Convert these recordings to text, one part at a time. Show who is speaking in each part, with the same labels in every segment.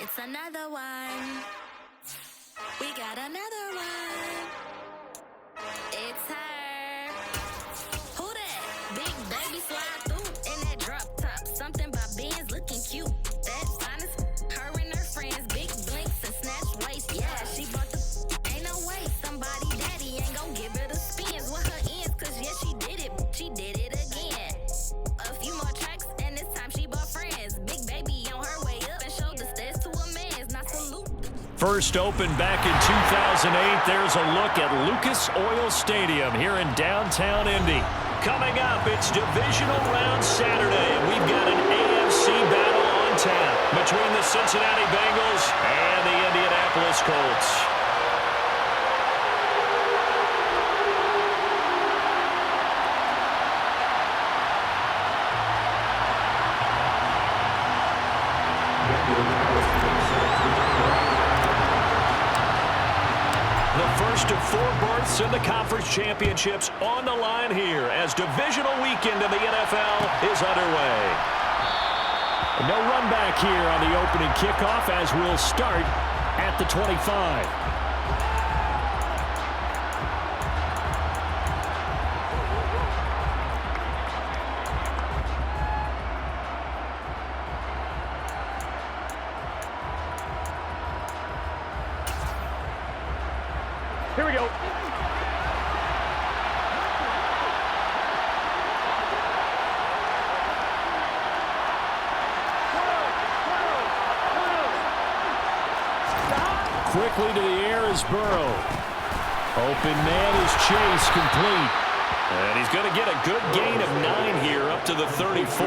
Speaker 1: It's another one. We got another one. It's her. Who that? Big baby slide through in that drop top. Something by Benz looking cute. That's honest. Her and her friends, big blinks and snatch waist. Yeah, she bought the. Ain't no way somebody daddy ain't gon' give her the spins with her ends. Cause yeah, she did it. She did it again. A few more tracks and this time she bought friends. Big baby on her way up and showed the stairs to a man's. Not salute.
Speaker 2: First opened back in 2008, there's a look at Lucas Oil Stadium here in downtown Indy. Coming up, it's Divisional Round Saturday, and we've got an AFC battle on tap between the Cincinnati Bengals and the Indianapolis Colts. First of four berths in the conference championships on the line here as divisional weekend in the NFL is underway. No run back here on the opening kickoff as we'll start at the 25. Here we go. Quickly to the air is Burrow. Open man is Chase, complete. And he's going to get a good gain of 9 here up to the 34.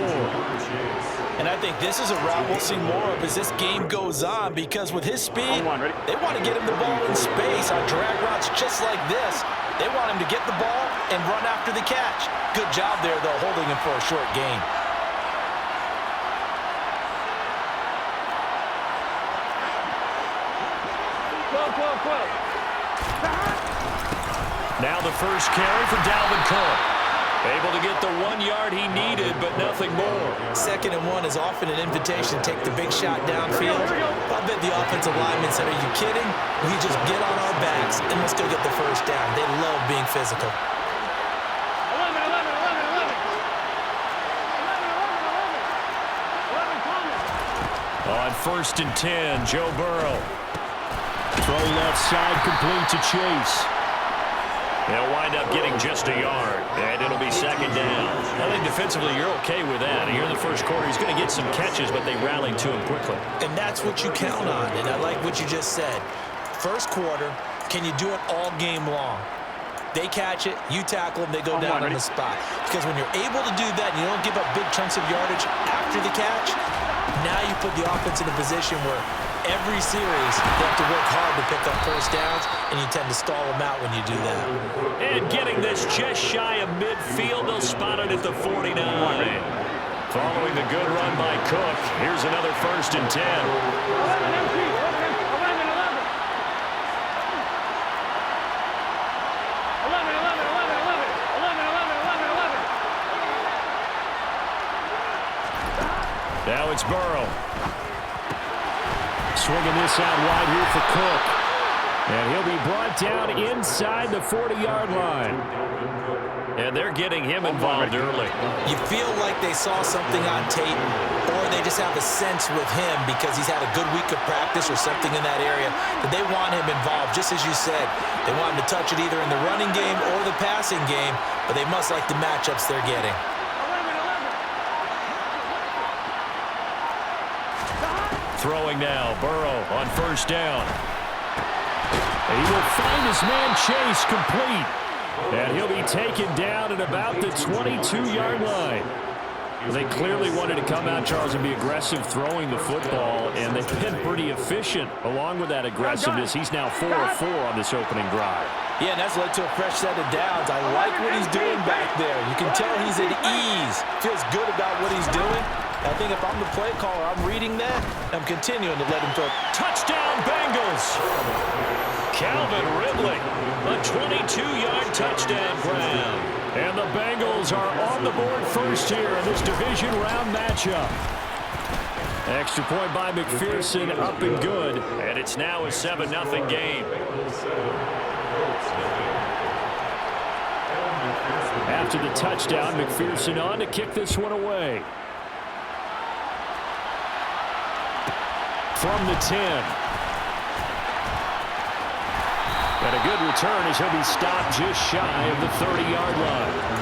Speaker 3: And I think this is a route we'll see more of as this game goes on, because with his speed, they want to get him the ball in space on drag routes just like this. They want him to get the ball and run after the catch. Good job there, though, holding him for a short gain.
Speaker 2: Now the first carry for Dalvin Cook. Able to get the 1 yard he needed, but nothing more.
Speaker 3: 2nd and 1 is often an invitation to take the big shot downfield. I bet the offensive lineman said, are you kidding? We just get on our backs and let's go get the first down. They love being physical.
Speaker 2: 11. On 1st and 10, Joe Burrow. Throw left side, complete to Chase. They'll wind up getting just a yard, and it'll be 2nd down. I think defensively you're okay with that. Here in the first quarter, he's going to get some catches, but they rallied to him quickly.
Speaker 3: And that's what you count on, and I like what you just said. First quarter, can you do it all game long? They catch it, you tackle them, they go down on the spot. Because when you're able to do that and you don't give up big chunks of yardage after the catch, now you put the offense in a position where every series they have to work hard to pick up first downs, and you tend to stall them out when you do that.
Speaker 2: And getting this just shy of midfield, they'll spot it at the 49. Following the good run by Cook, here's another 1st and 10. Now it's Burrow. Swinging this out wide here for Cook. And he'll be brought down inside the 40-yard line. And they're getting him involved early.
Speaker 3: You feel like they saw something on tape, or they just have a sense with him because he's had a good week of practice or something in that area that they want him involved, just as you said. They want him to touch it either in the running game or the passing game, but they must like the matchups they're getting.
Speaker 2: Throwing now, Burrow on 1st down. He will find his man Chase, complete. And he'll be taken down at about the 22-yard line. They clearly wanted to come out, Charles, and be aggressive throwing the football, and they've been pretty efficient along with that aggressiveness. He's now 4 of 4 on this opening drive.
Speaker 3: Yeah, and that's led to a fresh set of downs. I like what he's doing back there. You can tell he's at ease. Feels good about what he's doing. I think if I'm the play caller, I'm reading that. I'm continuing to let him throw.
Speaker 2: Touchdown, Bengals! Calvin Ridley, a 22-yard touchdown grab. And the Bengals are on the board first here in this division round matchup. Extra point by McPherson, up and good. And it's now a 7-0 game. After the touchdown, McPherson on to kick this one away. From the 10. And a good return as he'll be stopped just shy of the 30-yard line.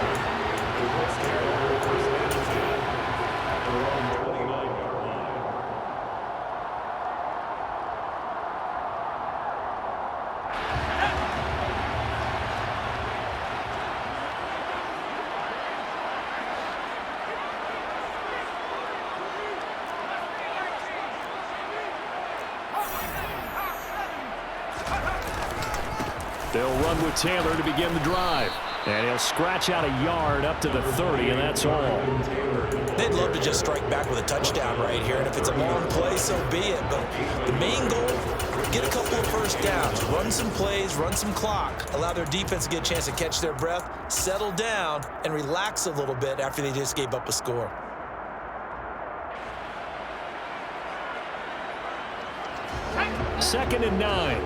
Speaker 2: They'll run with Taylor to begin the drive. And he'll scratch out a yard up to the 30, and that's all.
Speaker 3: They'd love to just strike back with a touchdown right here. And if it's a long play, so be it. But the main goal, get a couple of first downs, run some plays, run some clock, allow their defense to get a chance to catch their breath, settle down, and relax a little bit after they just gave up a score.
Speaker 2: Second and 9.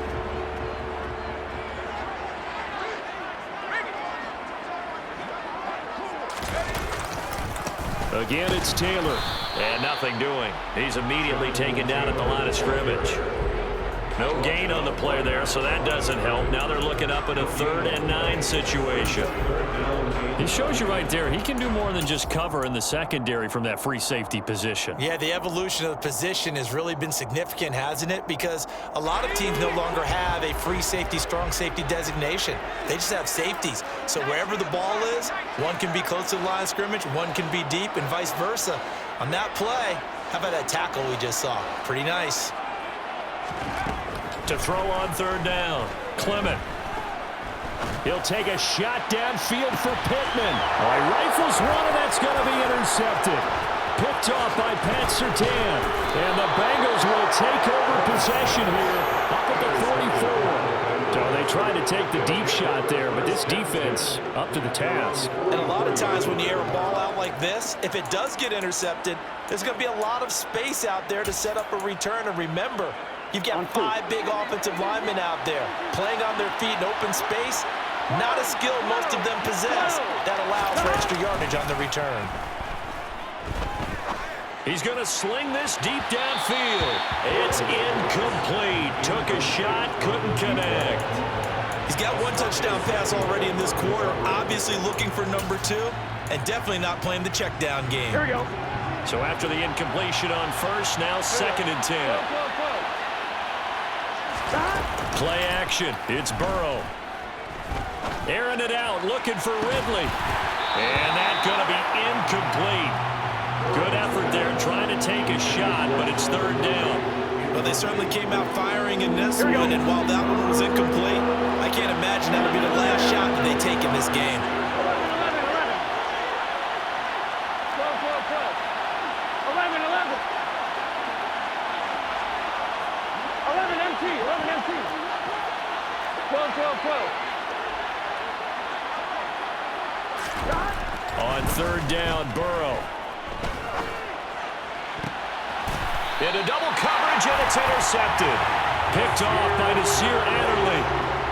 Speaker 2: Again, it's Taylor. And nothing doing. He's immediately taken down at the line of scrimmage. No gain on the play there, so that doesn't help. Now they're looking up at a 3rd and 9 situation. He shows you right there, he can do more than just cover in the secondary from that free safety position.
Speaker 3: Yeah, the evolution of the position has really been significant, hasn't it? Because a lot of teams no longer have a free safety, strong safety designation. They just have safeties. So wherever the ball is, one can be close to the line of scrimmage, one can be deep, and vice versa. On that play, how about that tackle we just saw? Pretty nice.
Speaker 2: To throw on 3rd down, Clement. He'll take a shot downfield for Pittman. Oh, he rifles one, and that's going to be intercepted. Picked off by Pat Surtain. And the Bengals will take over possession here up at the 44. So they tried to take the deep shot there, but this defense up to the task.
Speaker 3: And a lot of times when you air a ball out like this, if it does get intercepted, there's going to be a lot of space out there to set up a return. And remember, you've got 5 big offensive linemen out there playing on their feet in open space. Not a skill most of them possess that allows for extra yardage on the return.
Speaker 2: He's going to sling this deep downfield. It's incomplete. Took a shot, couldn't connect.
Speaker 3: He's got 1 touchdown pass already in this quarter. Obviously looking for number 2, and definitely not playing the check down game.
Speaker 2: Here we go. So after the incompletion on 1st, now 2nd and 10. Play action. It's Burrow. Airing it out, looking for Ridley. And that's going to be incomplete. Good effort there, trying to take a shot, but it's 3rd down.
Speaker 3: Well, they certainly came out firing in this one, and while that one was incomplete, I can't imagine that'll be the last shot that they take in this game.
Speaker 4: 12.
Speaker 2: On 3rd down, Burrow. Into double coverage, and it's intercepted. Picked off by Nasir Adderley.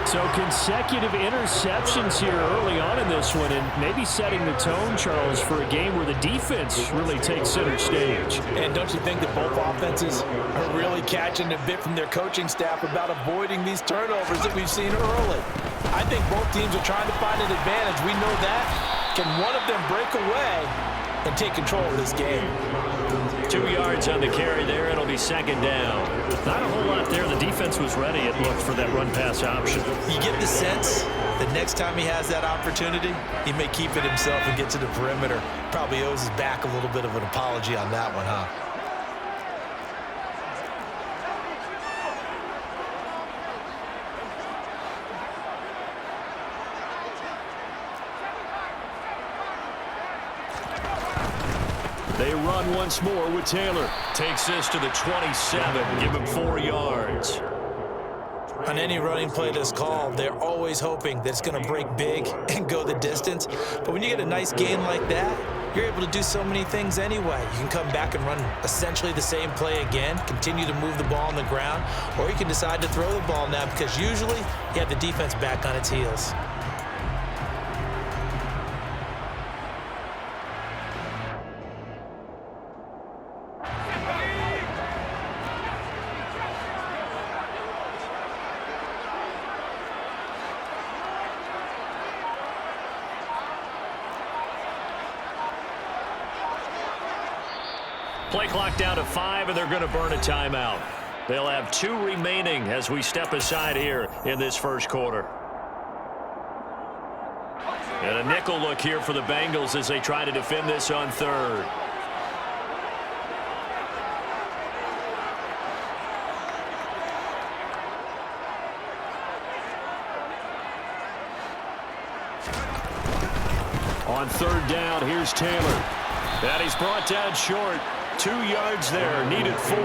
Speaker 2: So consecutive interceptions here early on in this one, and maybe setting the tone, Charles, for a game where the defense really takes center stage.
Speaker 3: And don't you think that both offenses are really catching a bit from their coaching staff about avoiding these turnovers that we've seen early? I think both teams are trying to find an advantage. We know that. Can one of them break away and take control of this game?
Speaker 2: 2 yards on the carry there. It'll be 2nd down. Not a whole lot there. The defense was ready, it looked, for that run-pass option.
Speaker 3: You get the sense that next time he has that opportunity, he may keep it himself and get to the perimeter. Probably owes his back a little bit of an apology on that one, huh?
Speaker 2: They run once more with Taylor. Takes this to the 27. Give him 4 yards.
Speaker 3: On any running play that's called, they're always hoping that it's going to break big and go the distance. But when you get a nice gain like that, you're able to do so many things anyway. You can come back and run essentially the same play again, continue to move the ball on the ground, or you can decide to throw the ball now because usually you have the defense back on its heels.
Speaker 2: Play clock down to 5, and they're going to burn a timeout. They'll have 2 remaining as we step aside here in this first quarter. And a nickel look here for the Bengals as they try to defend this on third. On third down, here's Taylor. And he's brought down short. 2 yards there, needed 4.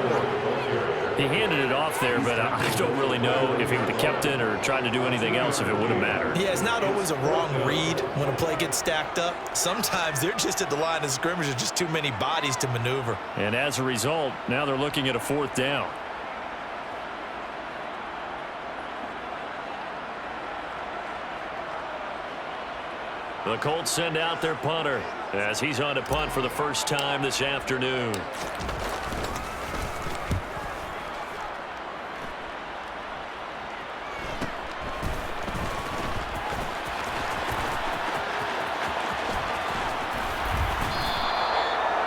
Speaker 2: He handed it off there, but I don't really know if he would have kept it or tried to do anything else if it would have mattered.
Speaker 3: Yeah, it's not always a wrong read when a play gets stacked up. Sometimes they're just at the line of scrimmage. There's just too many bodies to maneuver.
Speaker 2: And as a result, now they're looking at a 4th down. The Colts send out their punter as he's on to punt for the first time this afternoon.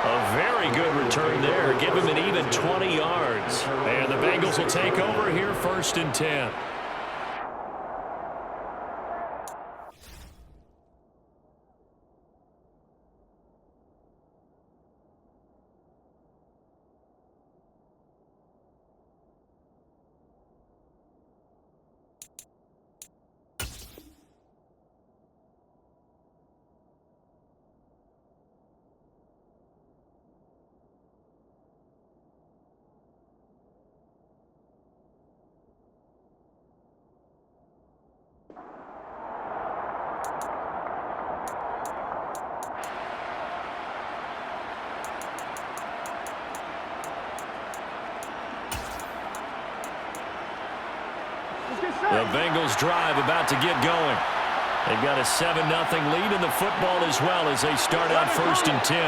Speaker 2: A very good return there. Give him an even 20 yards. And the Bengals will take over here 1st and 10. The Bengals drive about to get going. They've got a 7-0 lead in the football as well as they start out 1st and 10.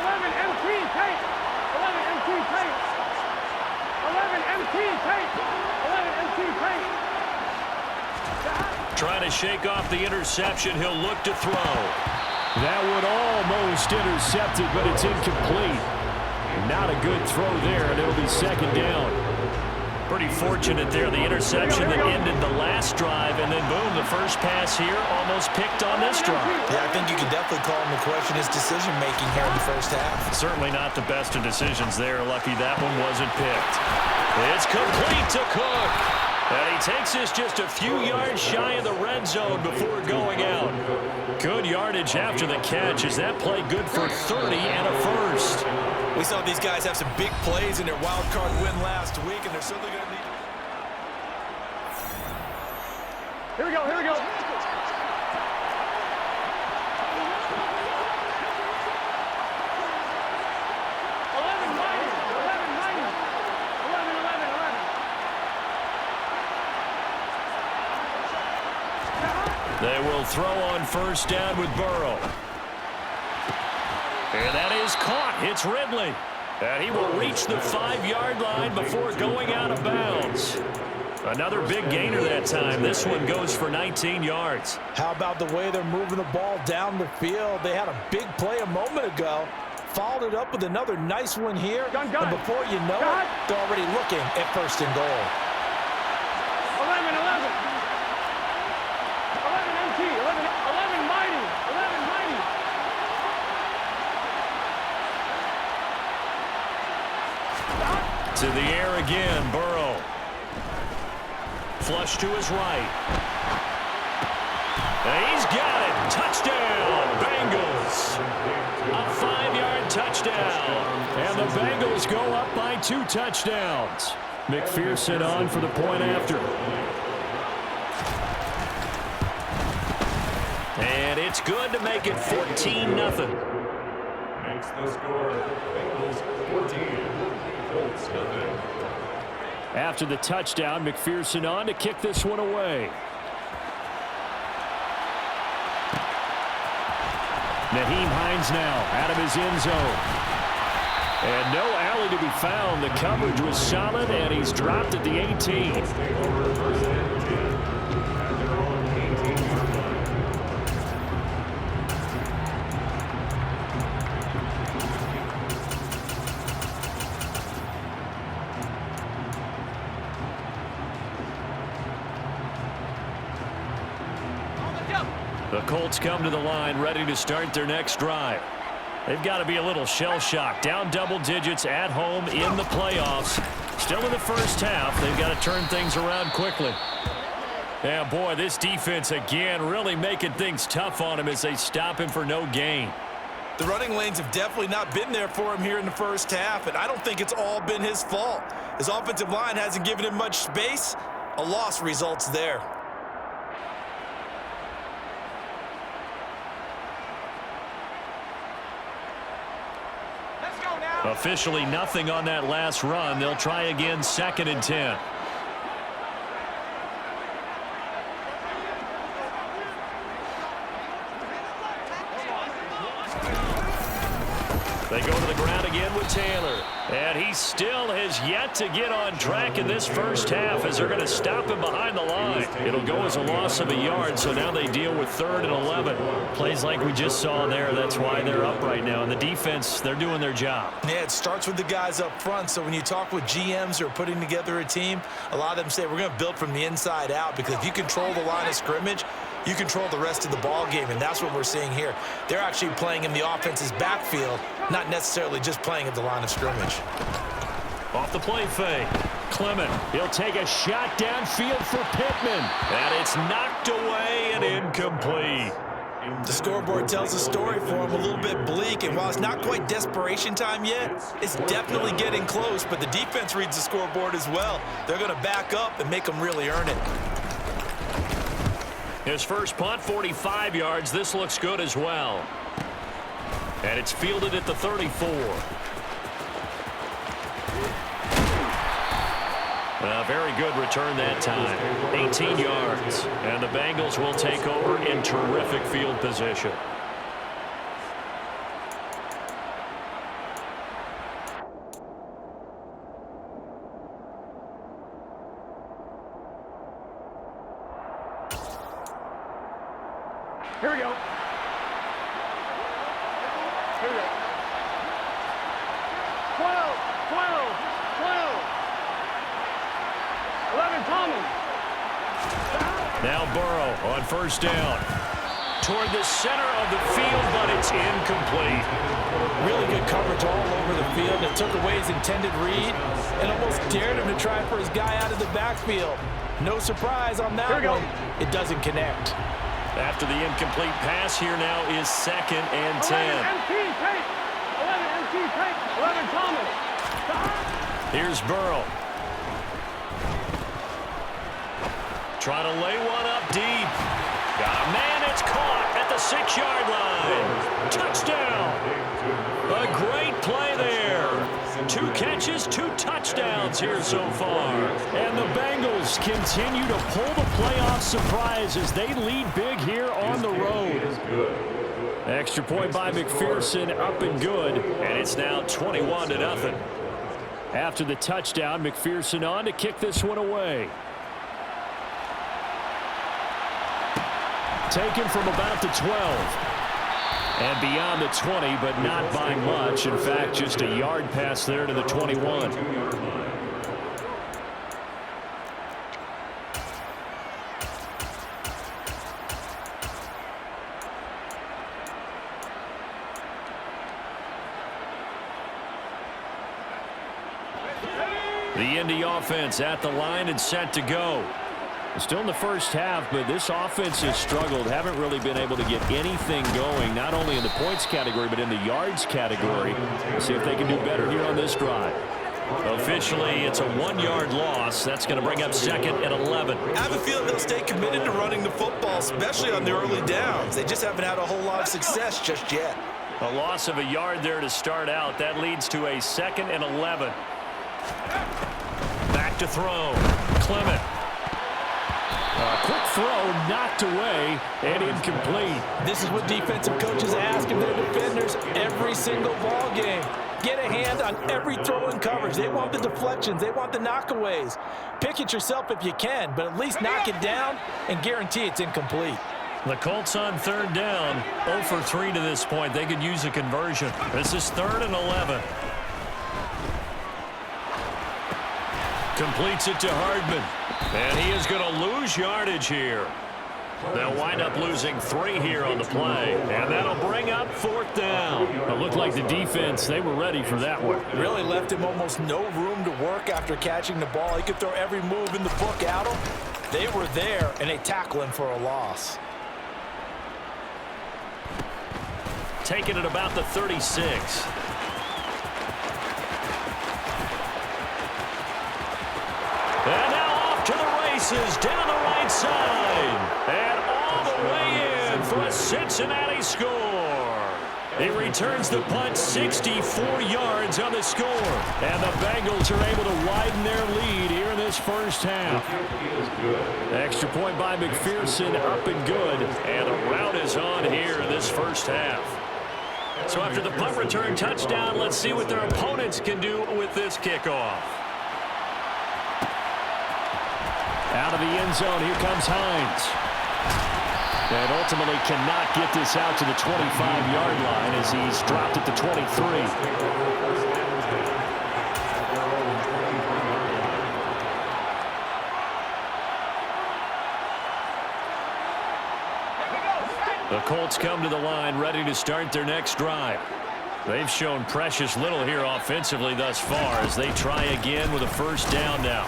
Speaker 4: 11 MT tape. 11 MT tape. 11 MT tape. 11 MT tape.
Speaker 2: Trying to shake off the interception. He'll look to throw. That would almost intercept it, but it's incomplete. Not a good throw there, and it'll be 2nd down. Pretty fortunate there, the interception that ended the last drive, and then boom, the first pass here almost picked on this drive.
Speaker 3: Yeah, I think you could definitely call him to question his decision-making here in the first half.
Speaker 2: Certainly not the best of decisions there. Lucky that one wasn't picked. It's complete to Cook. And he takes this just a few yards shy of the red zone before going out. Good yardage after the catch. Is that play good for 30 and a first?
Speaker 3: We saw these guys have some big plays in their wild card win last week, and they're certainly going to need.
Speaker 4: Here we go, here we go. 11,
Speaker 2: They will throw on 1st down with Burrow. And that is caught. It's Ridley. And he will reach the 5-yard line before going out of bounds. Another big gainer that time. This one goes for 19 yards.
Speaker 3: How about the way they're moving the ball down the field? They had a big play a moment ago. Followed it up with another nice one here.
Speaker 4: Gun.
Speaker 3: And before you know it, they're already looking at 1st and goal.
Speaker 4: 11. 11 MT. 11 mighty. 11 mighty.
Speaker 2: To the air again, Burrow. Flush to his right. And he's got it. Touchdown, Bengals. A 5-yard touchdown. And the Bengals go up by 2 touchdowns. McPherson on for the point after. And it's good to make it 14-0.
Speaker 5: Makes the score Bengals 14, Colts 0.
Speaker 2: After the touchdown, McPherson on to kick this one away. Nyheim Hines now out of his end zone. And no alley to be found. The coverage was solid, and he's dropped at the 18. The Colts come to the line ready to start their next drive. They've got to be a little shell-shocked. Down double digits at home in the playoffs. Still in the first half. They've got to turn things around quickly. Yeah, boy, this defense again really making things tough on him as they stop him for no gain.
Speaker 3: The running lanes have definitely not been there for him here in the first half, and I don't think it's all been his fault. His offensive line hasn't given him much space. A loss results there.
Speaker 2: Officially nothing on that last run. They'll try again, 2nd and 10. They go to the ground again with Taylor. And he still has yet to get on track in this first half as they're going to stop him behind the line. It'll go as a loss of a yard, so now they deal with 3rd and 11. Plays like we just saw there. That's why they're up right now. And the defense, they're doing their job.
Speaker 3: Yeah, it starts with the guys up front. So when you talk with GMs who are putting together a team, a lot of them say we're going to build from the inside out, because if you control the line of scrimmage, you control the rest of the ball game, and that's what we're seeing here. They're actually playing in the offense's backfield, not necessarily just playing at the line of scrimmage.
Speaker 2: Off the play fake. Clement, he'll take a shot downfield for Pittman. And it's knocked away and incomplete.
Speaker 3: The scoreboard tells a story for him, a little bit bleak, and while it's not quite desperation time yet, it's definitely getting close, but the defense reads the scoreboard as well. They're going to back up and make them really earn it.
Speaker 2: His first punt, 45 yards. This looks good as well. And it's fielded at the 34. A very good return that time. 18 yards. And the Bengals will take over in terrific field position.
Speaker 4: Here we go. Here we go. 12, 12, 12. 11, Thomas.
Speaker 2: Now Burrow on first down. Toward the center of the field, but it's incomplete.
Speaker 3: Really good coverage all over the field. It took away his intended read and almost dared him to try for his guy out of the backfield. No surprise on that one. It doesn't connect.
Speaker 2: After the incomplete pass, here now is 2nd and 10.
Speaker 4: 11 MT, take. 11 MT, take. 11 Thomas.
Speaker 2: Here's Burrow. Trying to lay one up deep. Man, it's caught at the 6-yard line. Touchdown. A great play there. 2 catches, 2 touchdowns here so far. And the Bengals continue to pull the playoff surprise as they lead big here on the road. Extra point by McPherson, up and good. And it's now 21-0. After the touchdown, McPherson on to kick this one away. Taken from about the 12. And beyond the 20, but not by much. In fact, just a yard pass there to the 21. The Indy offense at the line and set to go. Still in the first half, but this offense has struggled. Haven't really been able to get anything going, not only in the points category, but in the yards category. We'll see if they can do better here on this drive. Officially, it's a 1-yard loss. That's going to bring up 2nd and 11.
Speaker 3: I have a feeling they'll stay committed to running the football, especially on the early downs. They just haven't had a whole lot of success just yet.
Speaker 2: A loss of a yard there to start out. That leads to a 2nd and 11. Back to throw. Clement. A quick throw knocked away and incomplete.
Speaker 3: This is what defensive coaches ask of their defenders every single ball game. Get a hand on every throw in coverage. They want the deflections. They want the knockaways. Pick it yourself if you can, but at least knock it down and guarantee it's incomplete.
Speaker 2: The Colts on 3rd down, 0 for 3 to this point. They could use a conversion. This is 3rd and 11. Completes it to Hardman. And he is going to lose yardage here. They'll wind up losing 3 here on the play. And that'll bring up 4th down. It looked like the defense, they were ready for that one.
Speaker 3: Really left him almost no room to work after catching the ball. He could throw every move in the book at him. They were there, and they tackle him for a loss.
Speaker 2: Taken at about the 36. And now off to the races down the right side. And all the way in for a Cincinnati score. He returns the punt 64 yards on the score. And the Bengals are able to widen their lead here in this first half. Extra point by McPherson, up and good. And the rout is on here in this first half. So after the punt return touchdown, let's see what their opponents can do with this kickoff. Out of the end zone, here comes Hines. And ultimately cannot get this out to the 25-yard line as he's dropped at the 23. The Colts come to the line ready to start their next drive. They've shown precious little here offensively thus far as they try again with a first down now.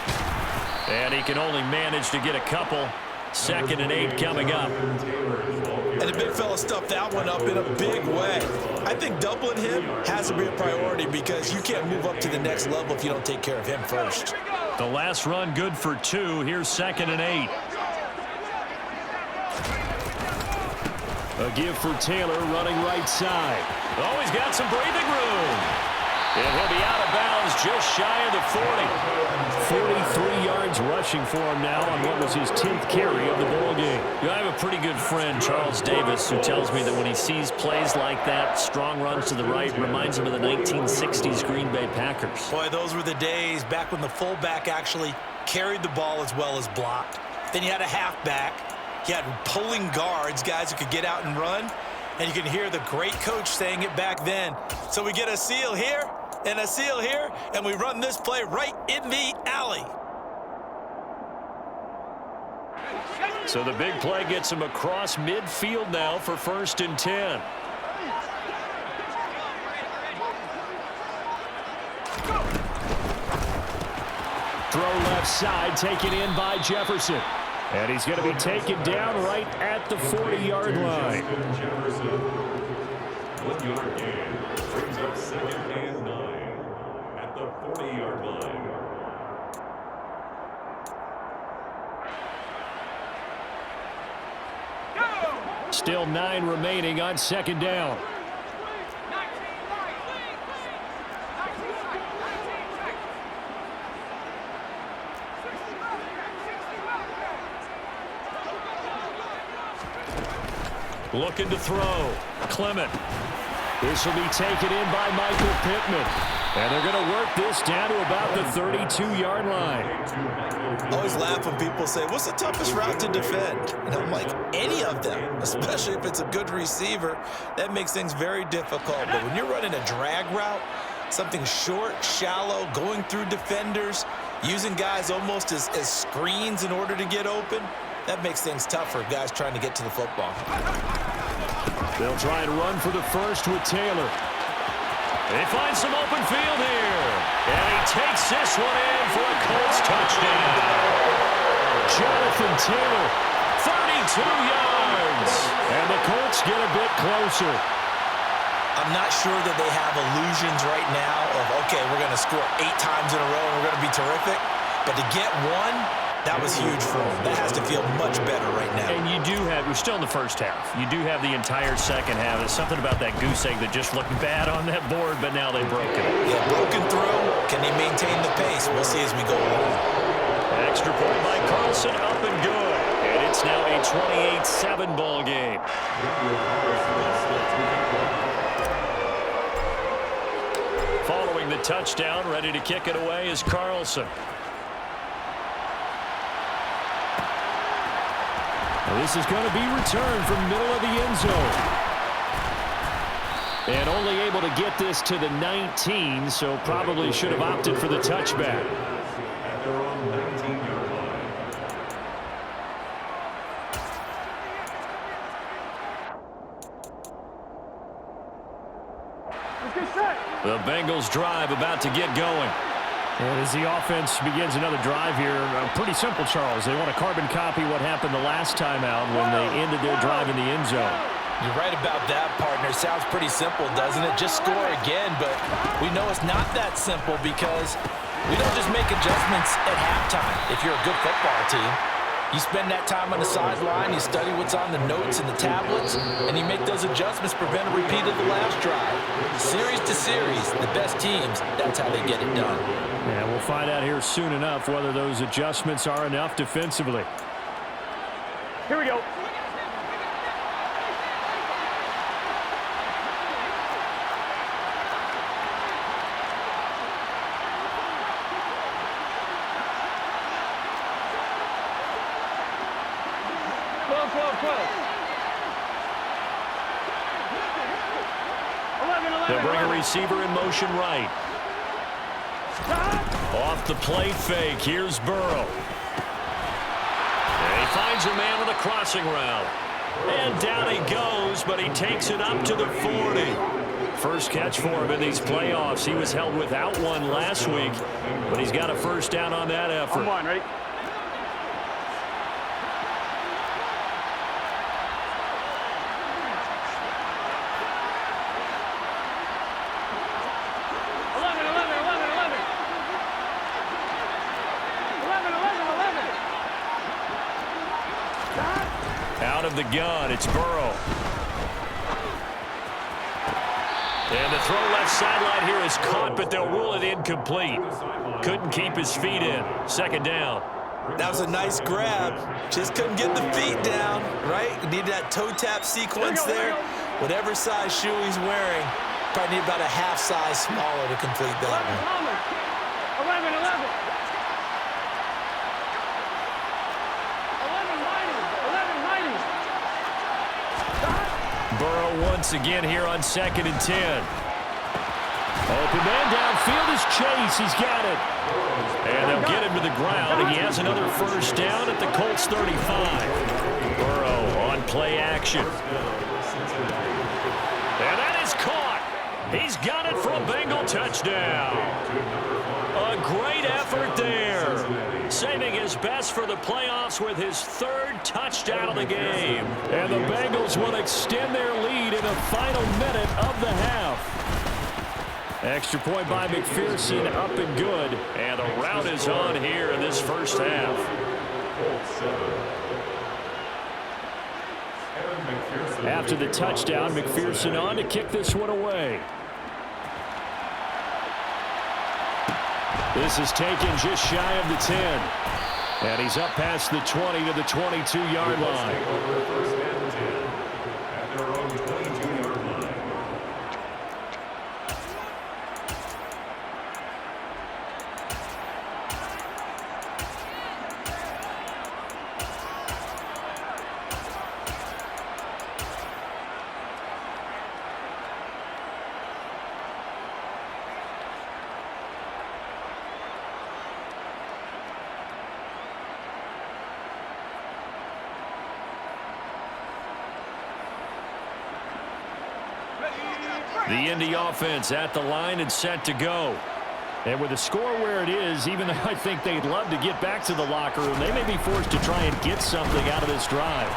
Speaker 2: And he can only manage to get a couple. 2nd and 8 coming up.
Speaker 3: And the big fella stuffed that one up in a big way. I think doubling him has to be a priority because you can't move up to the next level if you don't take care of him first.
Speaker 2: The last run good for 2. Here's 2nd and 8. A give for Taylor running right side. Oh, he's got some breathing room. And he'll be out of bounds just shy of the 40. 43 yards rushing for him now on what was his 10th carry of the ball game. I have a pretty good friend, Charles Davis, who tells me that when he sees plays like that, strong runs to the right, reminds him of the 1960s Green Bay Packers.
Speaker 3: Boy, those were the days back when the fullback actually carried the ball as well as blocked. Then you had a halfback. You had pulling guards, guys who could get out and run. And you can hear the great coach saying it back then. So we get a seal here and a seal here, and we run this play right in the alley.
Speaker 2: So the big play gets him across midfield now for 1st and 10. Throw left side, taken in by Jefferson. And he's going to be taken down right at the 40-yard line.
Speaker 5: 1-yard gain brings up 2nd and 9 at the 40-yard line.
Speaker 2: Still 9 remaining on 2nd down. Looking to throw. Clement. This will be taken in by Michael Pittman. And they're going to work this down to about the 32-yard line.
Speaker 3: I always laugh when people say, what's the toughest route to defend? And I'm like, any of them, especially if it's a good receiver. That makes things very difficult. But when you're running a drag route, something short, shallow, going through defenders, using guys almost as screens in order to get open, that makes things tough for guys trying to get to the football.
Speaker 2: They'll try and run for the first with Taylor. They find some open field here. And he takes this one in for a Colts touchdown. Jonathan Taylor, 32 yards. And the Colts get a bit closer.
Speaker 3: I'm not sure that they have illusions right now of, okay, we're going to score 8 times in a row and we're going to be terrific. But to get one, that was huge for them. That has to feel much better right now.
Speaker 2: And you do have, we're still in the first half. You do have the entire second half. There's something about that goose egg that just looked bad on that board, but now they broke it.
Speaker 3: Yeah, broken through. Can they maintain the pace? We'll see as we go along.
Speaker 2: Extra point by Carlson, up and good. And it's now a 28-7 ball game. Following the touchdown, ready to kick it away is Carlson. Well, this is going to be returned from middle of the end zone. And only able to get this to the 19, so probably should have opted for the touchback.
Speaker 5: At their own 19-yard line.
Speaker 4: Let's get set.
Speaker 2: The Bengals drive about to get going. And as the offense begins another drive here, pretty simple, Charles. They want to carbon copy what happened the last time out when they ended their drive in the end zone.
Speaker 3: You're right about that, partner. Sounds pretty simple, doesn't it? Just score again, but we know it's not that simple because we don't just make adjustments at halftime if you're a good football team. You spend that time on the sideline, you study what's on the notes and the tablets, and you make those adjustments, prevent a repeat of the last drive. Series to series, the best teams, that's how they get it done.
Speaker 2: Yeah, we'll find out here soon enough whether those adjustments are enough defensively.
Speaker 4: Here we go.
Speaker 2: They'll bring a receiver in motion right. Off the play fake. Here's Burrow. And he finds a man on the crossing route. And down he goes, but he takes it up to the 40. First catch for him in these playoffs. He was held without one last week, but he's got a first down on that effort.
Speaker 4: Come on, ready?
Speaker 2: Out of the gun, it's Burrow. And the throw left sideline here is caught, but they'll rule it incomplete. Couldn't keep his feet in. Second down.
Speaker 3: That was a nice grab. Just couldn't get the feet down, right? Need that toe tap sequence there. Whatever size shoe he's wearing, probably need about a half size smaller to complete that one.
Speaker 4: 11.
Speaker 2: Burrow once again here on 2nd and 10. Open man downfield is Chase. He's got it. And they'll get him to the ground. He has another first down at the Colts 35. Burrow on play action. And that is caught. He's got it for a Bengal touchdown. A great effort there. Saving his best for the playoffs with his 3rd touchdown of the game. And the Bengals will extend their lead in the final minute of the half. Extra point by McPherson, up and good. And the route is on here in this first half. After the touchdown, McPherson on to kick this one away. This is taken just shy of the 10. And he's up past the 20 to the 22-yard line.
Speaker 5: First and 10 at their own 22-yard line.
Speaker 2: The Indy offense at the line and set to go. And with the score where it is, even though I think they'd love to get back to the locker room, they may be forced to try and get something out of this drive.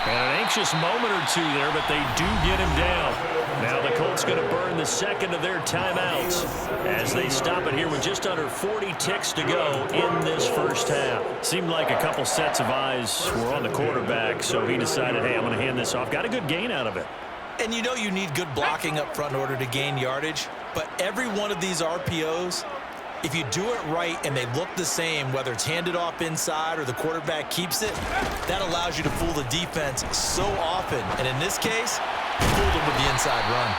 Speaker 2: And an anxious moment or two there, but they do get him down. Now the Colts going to burn the second of their timeouts as they stop it here with just under 40 ticks to go in this first half. Seemed like a couple sets of eyes were on the quarterback, so he decided, hey, I'm going to hand this off. Got a good gain out of it.
Speaker 3: And you know you need good blocking up front in order to gain yardage, but every one of these RPOs, if you do it right and they look the same, whether it's handed off inside or the quarterback keeps it, that allows you to fool the defense so often. And in this case, fooled them with the inside run.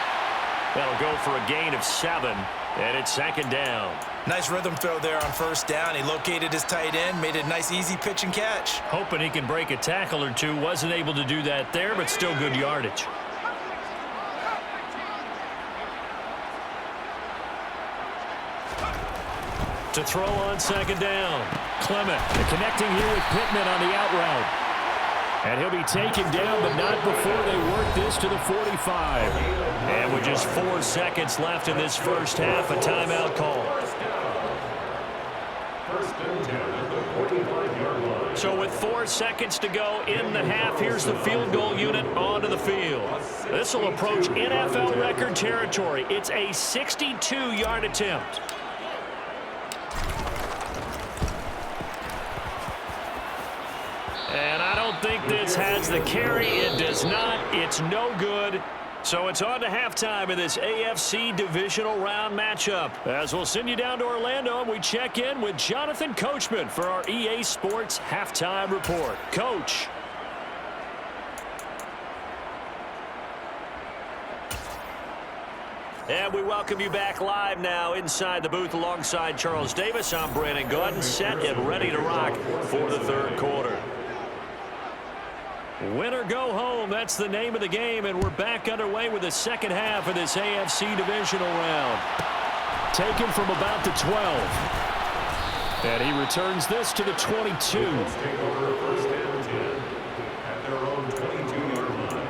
Speaker 2: That'll go for a gain of 7, and it's second down.
Speaker 3: Nice rhythm throw there on first down. He located his tight end, made it a nice, easy pitch and catch.
Speaker 2: Hoping he can break a tackle or two. Wasn't able to do that there, but still good yardage. To throw on second down. Clement connecting here with Pittman on the out route. And he'll be taken down, but not before they work this to the 45. And with just 4 seconds left in this first half, a timeout call.
Speaker 5: First and 10 at the 45-yard line.
Speaker 2: So with 4 seconds to go in the half, here's the field goal unit onto the field. This will approach NFL record territory. It's a 62-yard attempt. And I don't think this has the carry. It does not. It's no good. So it's on to halftime in this AFC Divisional round matchup. As we'll send you down to Orlando, and we check in with Jonathan Coachman for our EA Sports Halftime Report. Coach. And we welcome you back live now inside the booth alongside Charles Davis. I'm Brandon Gordon, set and ready to rock for the third quarter. Win or go home, that's the name of the game, and we're back underway with the second half of this AFC Divisional round. Taken from about the 12. And he returns this to the 22.
Speaker 5: Take over first and 10 at their own 22-yard line.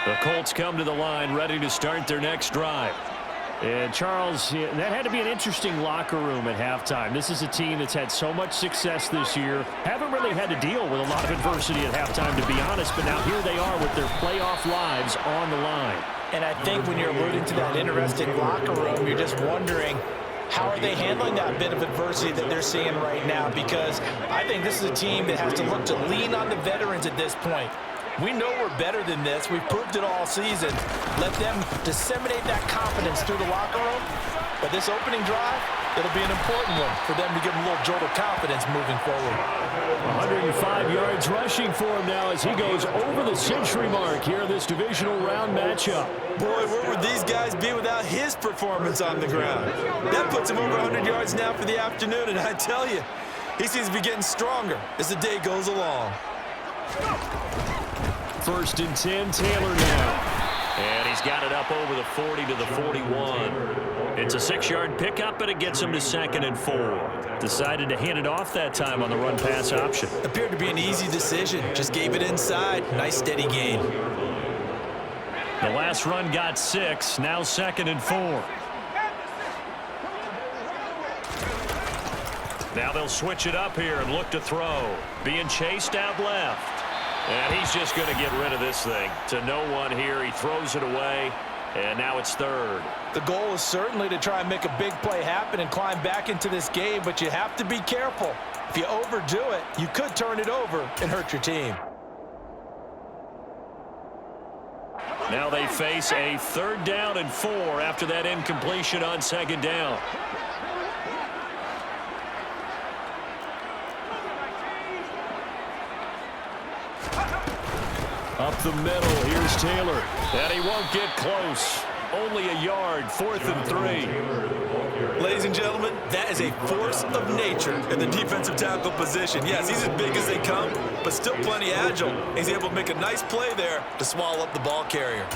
Speaker 2: The Colts come to the line ready to start their next drive. And Charles, that had to be an interesting locker room at halftime. This is a team that's had so much success this year. Haven't really had to deal with a lot of adversity at halftime, to be honest. But now here they are with their playoff lives on the line.
Speaker 3: And I think when you're alluding to that interesting locker room, you're just wondering, how are they handling that bit of adversity that they're seeing right now? Because I think this is a team that has to look to lean on the veterans at this point. We know we're better than this. We've proved it all season. Let them disseminate that confidence through the locker room. But this opening drive, it'll be an important one for them to give them a little jolt of confidence moving forward.
Speaker 2: 105 yards rushing for him now as he goes over the century mark here in this divisional round matchup.
Speaker 3: Boy, where would these guys be without his performance on the ground? That puts him over 100 yards now for the afternoon, and I tell you, he seems to be getting stronger as the day goes along.
Speaker 2: First and 10, Taylor now. And he's got it up over the 40 to the 41. It's a 6-yard pickup, and it gets him to second and 4. Decided to hand it off that time on the run-pass option.
Speaker 3: Appeared to be an easy decision. Just gave it inside. Nice steady gain.
Speaker 2: The last run got 6. Now second and 4. Now they'll switch it up here and look to throw. Being chased out left. And he's just going to get rid of this thing. To no one here. He throws it away. And now it's third.
Speaker 3: The goal is certainly to try and make a big play happen and climb back into this game, but you have to be careful. If you overdo it, you could turn it over and hurt your team.
Speaker 2: Now they face a 3rd down and 4 after that incompletion on second down. Up the middle, here's Taylor. And he won't get close. Only a yard, 4th and 3.
Speaker 3: Ladies and gentlemen, that is a force of nature in the defensive tackle position. Yes, he's as big as they come, but still plenty agile. He's able to make a nice play there to swallow up the ball carrier.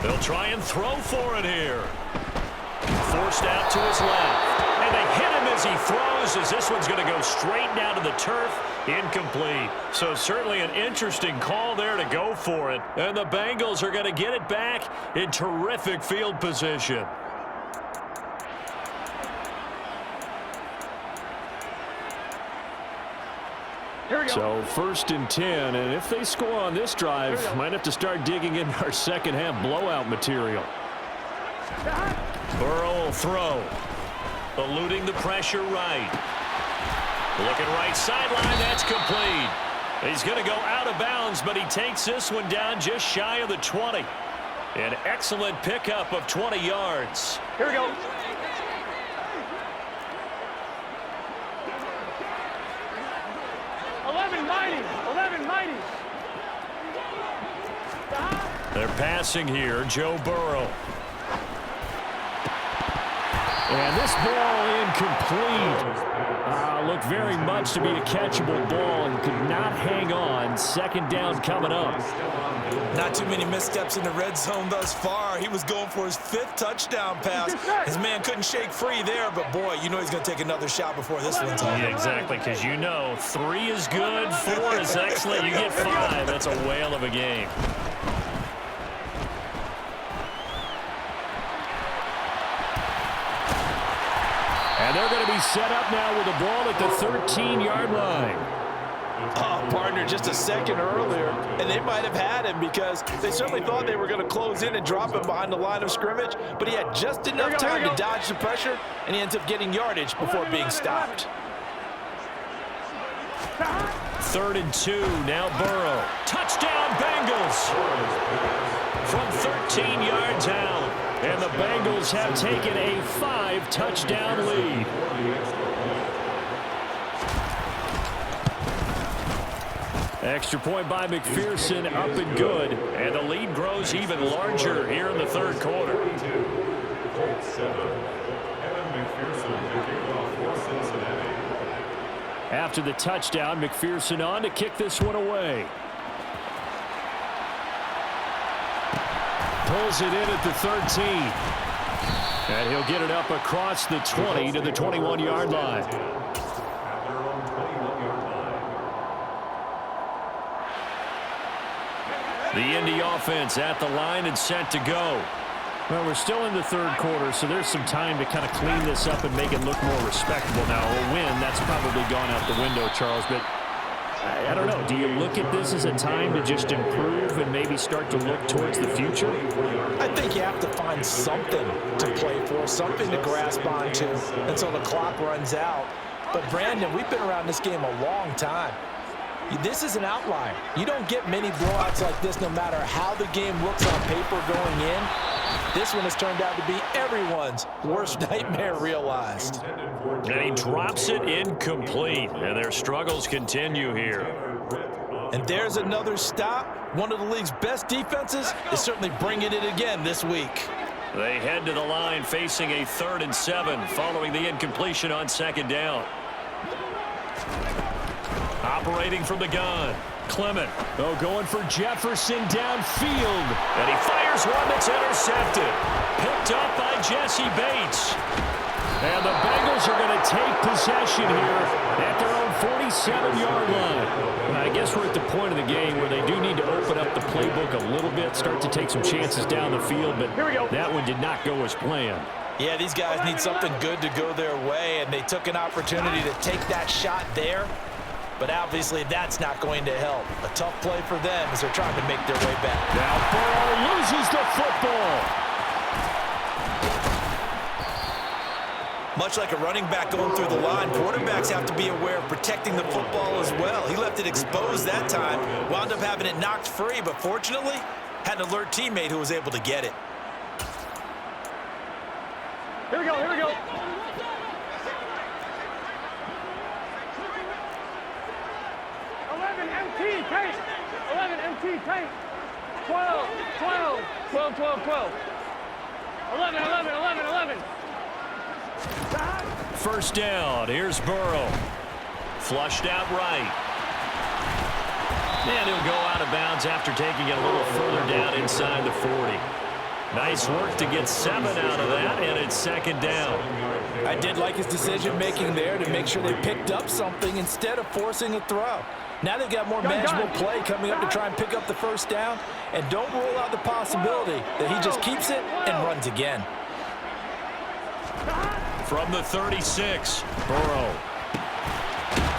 Speaker 2: They'll try and throw for it here. Forced out to his left. And they hit him as he throws, as this one's going to go straight down to the turf. Incomplete. So certainly an interesting call there to go for it. And the Bengals are going to get it back in terrific field position. So 1st and 10, and if they score on this drive, might have to start digging in our second half blowout material. Burrow will throw. Eluding the pressure right. Looking right sideline, that's complete. He's going to go out of bounds, but he takes this one down just shy of the 20. An excellent pickup of 20 yards.
Speaker 4: Here we go. Mighty.
Speaker 2: They're passing here, Joe Burrow. And this ball incomplete. Looked very much to be a catchable ball and could not hang on. 2nd down coming up.
Speaker 3: Not too many missteps in the red zone thus far. He was going for his 5th touchdown pass. His man couldn't shake free there, but boy, you know he's going to take another shot before this one's over.
Speaker 2: Yeah, exactly, because you know 3 is good, 4 is excellent. You get 5. That's a whale of a game. And they're going to be set up now with the ball at the 13-yard line.
Speaker 3: Oh, partner, just a second earlier, and they might have had him because they certainly thought they were going to close in and drop him behind the line of scrimmage, but he had just enough time to dodge the pressure, and he ends up getting yardage before being stopped.
Speaker 2: 3rd and 2, now Burrow. Touchdown, Bengals! From 13 yards out, and the Bengals have taken a 5-touchdown lead. Extra point by McPherson, up and good. And the lead grows even larger here in the 3rd quarter. After the touchdown, McPherson on to kick this one away. Pulls it in at the 13. And he'll get it up across the 20 to the 21-yard line. The Indy offense at the line and set to go. Well, we're still in the 3rd quarter, so there's some time to kind of clean this up and make it look more respectable. Now, a win, that's probably gone out the window, Charles, but I don't know. Do you look at this as a time to just improve and maybe start to look towards the future?
Speaker 3: I think you have to find something to play for, something to grasp onto until the clock runs out. But, Brandon, we've been around this game a long time. This is an outlier. You don't get many blowouts like this no matter how the game looks on paper going in. This one has turned out to be everyone's worst nightmare realized.
Speaker 2: And he drops it incomplete, and their struggles continue here.
Speaker 3: And there's another stop. One of the league's best defenses is certainly bringing it again this week.
Speaker 2: They head to the line facing a 3rd and 7 following the incompletion on 2nd down. Operating from the gun, Clement. Oh, going for Jefferson downfield. And he fires one that's intercepted. Picked up by Jesse Bates. And the Bengals are going to take possession here at their own 47-yard line. And I guess we're at the point of the game where they do need to open up the playbook a little bit, start to take some chances down the field, but that one did not go as planned.
Speaker 3: Yeah, these guys need something good to go their way, and they took an opportunity to take that shot there. But obviously that's not going to help. A tough play for them as they're trying to make their way back.
Speaker 2: Now Burrow loses the football.
Speaker 3: Much like a running back going through the line, quarterbacks have to be aware of protecting the football as well. He left it exposed that time, wound up having it knocked free, but fortunately had an alert teammate who was able to get it.
Speaker 4: Here we go. 11 MT tank. 11 MT tank. 12. 11.
Speaker 2: 1st down. Here's Burrow. Flushed out right. And he'll go out of bounds after taking it a little further down inside the 40. Nice work to get 7 out of that, and it's second down.
Speaker 3: I did like his decision-making there to make sure they picked up something instead of forcing a throw. Now they've got more manageable play coming up to try and pick up the first down, and don't rule out the possibility that he just keeps it and runs again.
Speaker 2: From the 36, Burrow.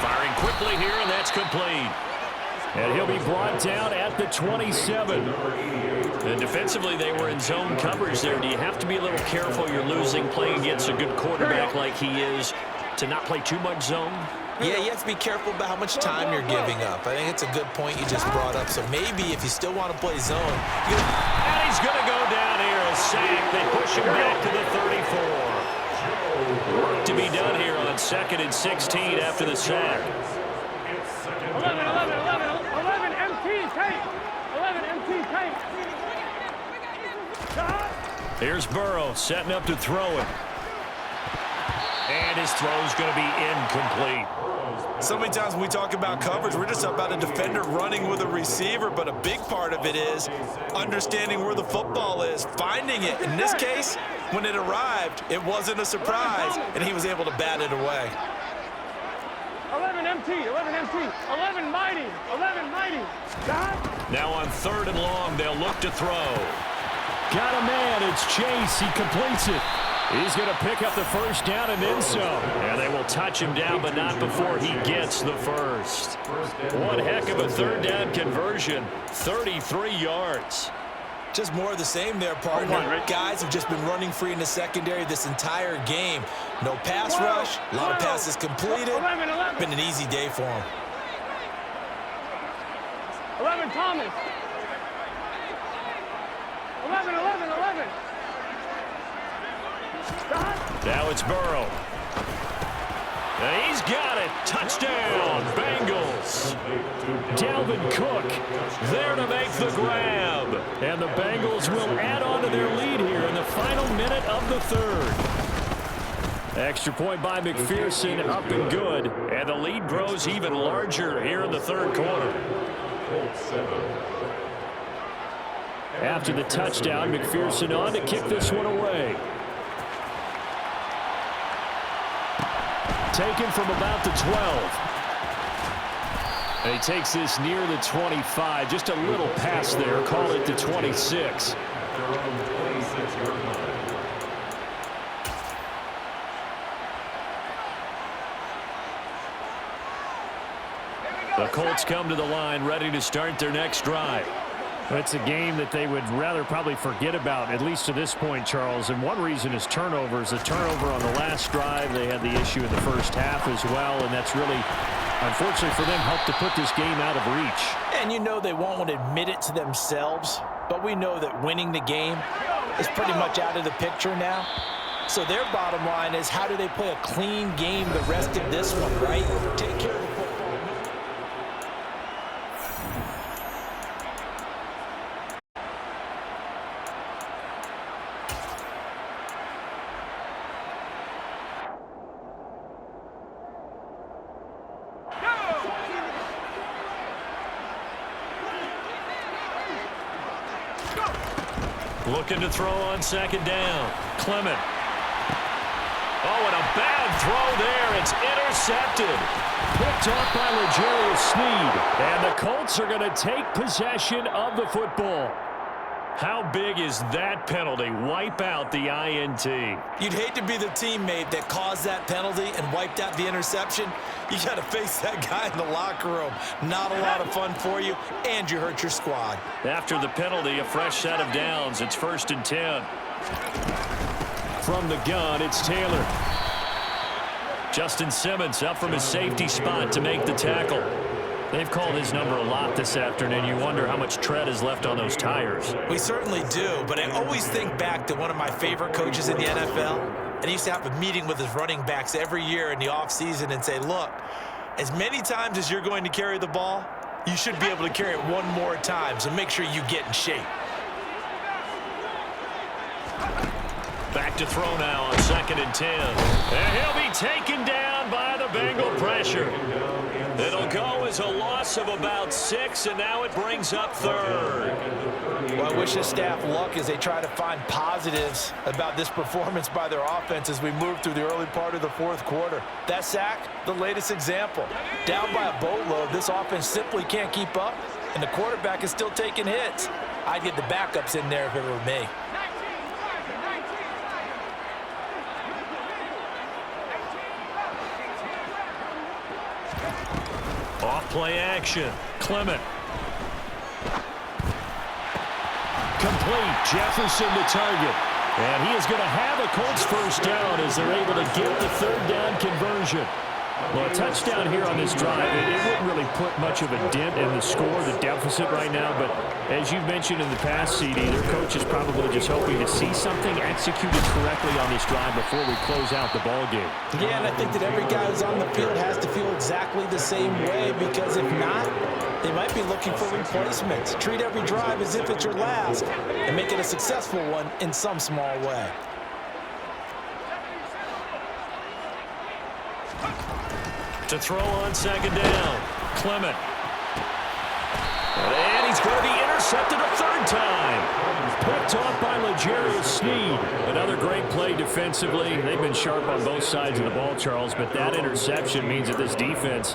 Speaker 2: Firing quickly here, and that's complete. And he'll be brought down at the 27. And defensively, they were in zone coverage there. Do you have to be a little careful? You're losing playing against a good quarterback like he is to not play too much zone?
Speaker 3: Yeah, you have to be careful about how much time you're giving up. I think it's a good point you just brought up. So maybe if you still want to play zone.
Speaker 2: And he's going to go down here, a sack. They push him back to the 34. Work to be done here on 2nd and 16 after the sack.
Speaker 4: 11 MT tape. 11 MT tape.
Speaker 2: Here's Burrow setting up to throw it. And his throw's going to be incomplete.
Speaker 3: So many times when we talk about coverage, we're just about a defender running with a receiver, but a big part of it is understanding where the football is, finding it. In this case, when it arrived, it wasn't a surprise, and he was able to bat it away.
Speaker 4: 11 MT, 11 MT, 11 mighty, 11 mighty.
Speaker 2: Now on 3rd and long, they'll look to throw. Got a man, it's Chase, he completes it. He's going to pick up the first down and then some. And they will touch him down, but not before he gets the first. One heck of a 3rd down conversion, 33 yards.
Speaker 3: Just more of the same there, partner. Guys have just been running free in the secondary this entire game. No pass rush, a lot of passes completed. Been an easy day for him.
Speaker 4: 11 Thomas. 11.
Speaker 2: Now it's Burrow. And he's got it. Touchdown, Bengals. Dalvin Cook there to make the grab. And the Bengals will add on to their lead here in the final minute of the 3rd. Extra point by McPherson, up and good. And the lead grows even larger here in the 3rd quarter. After the touchdown, McPherson on to kick this one away. Taken from about the 12. And he takes this near the 25. Just a little pass there. Call it the 26. The Colts come to the line ready to start their next drive. It's a game that they would rather probably forget about, at least to this point, Charles. And one reason is turnovers. A turnover on the last drive. They had the issue in the first half as well, and that's really, unfortunately for them, helped to put this game out of reach.
Speaker 3: And you know they won't want to admit it to themselves, but we know that winning the game is pretty much out of the picture now. So their bottom line is, how do they play a clean game the rest of this one, right? Take care of the football.
Speaker 2: Looking to throw on 2nd down. Clement. Oh, and a bad throw there. It's intercepted. Picked off by L'Jarius Sneed. And the Colts are going to take possession of the football. How big is that penalty? Wipe out the INT.
Speaker 3: You'd hate to be the teammate that caused that penalty and wiped out the interception. You got to face that guy in the locker room. Not a lot of fun for you, and you hurt your squad.
Speaker 2: After the penalty, a fresh set of downs. It's 1st and 10. From the gun, it's Taylor. Justin Simmons up from his safety spot to make the tackle. They've called his number a lot this afternoon. You wonder how much tread is left on those tires.
Speaker 3: We certainly do, but I always think back to one of my favorite coaches in the NFL. And he used to have a meeting with his running backs every year in the offseason and say, look, as many times as you're going to carry the ball, you should be able to carry it one more time, so make sure you get in shape.
Speaker 2: Back to throw now on 2nd and 10. And he'll be taken down by the Bengal pressure. It'll go as a loss of about 6, and now it brings up third.
Speaker 3: Well, I wish this staff luck as they try to find positives about this performance by their offense as we move through the early part of the fourth quarter. That sack, the latest example. Down by a boatload, this offense simply can't keep up, and the quarterback is still taking hits. I'd get the backups in there if it were me.
Speaker 2: Off-play action. Clement. Complete. Jefferson the target. And he is going to have a Colts first down as they're able to get the third down conversion. Well, a touchdown here on this drive, it wouldn't really put much of a dent in the score, the deficit right now. But as you mentioned in the past, CD, their coach is probably just hoping to see something executed correctly on this drive before we close out the ball game.
Speaker 3: Yeah, and I think that every guy who's on the field has to feel exactly the same way, because if not, they might be looking for replacements. Treat every drive as if it's your last and make it a successful one in some small way.
Speaker 2: To throw on second down, Clement. And he's going to be intercepted a third time. Picked off by L'Jarius Sneed. Another great play defensively. They've been sharp on both sides of the ball, Charles, but that interception means that this defense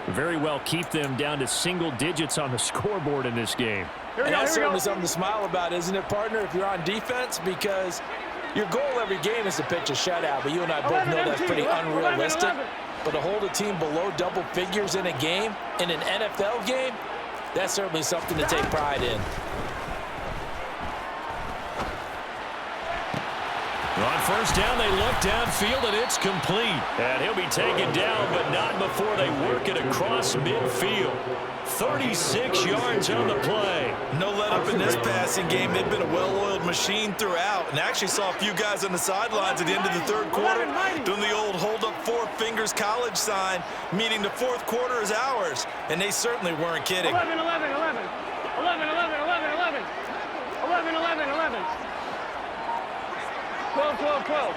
Speaker 2: very well keep them down to single digits on the scoreboard in this game.
Speaker 3: And that's certainly something to smile about, isn't it, partner, if you're on defense? Because your goal every game is to pitch a shutout, but you and I both know that's pretty unrealistic. But to hold a team below double figures in a game, in an NFL game, that's certainly something to take pride in.
Speaker 2: On first down, they look downfield, and it's complete. And he'll be taken down, but not before they work it across midfield. 36 yards on the play.
Speaker 6: No let up in this passing game. They've been a well-oiled machine throughout, and actually saw a few guys on the sidelines at the end of the third quarter doing the old hold up 4 fingers college sign, meaning the fourth quarter is ours, and they certainly weren't kidding.
Speaker 4: 11, 11, 11. 11, 11, 11, 11. 11, 11, 11. 12, 12, 12.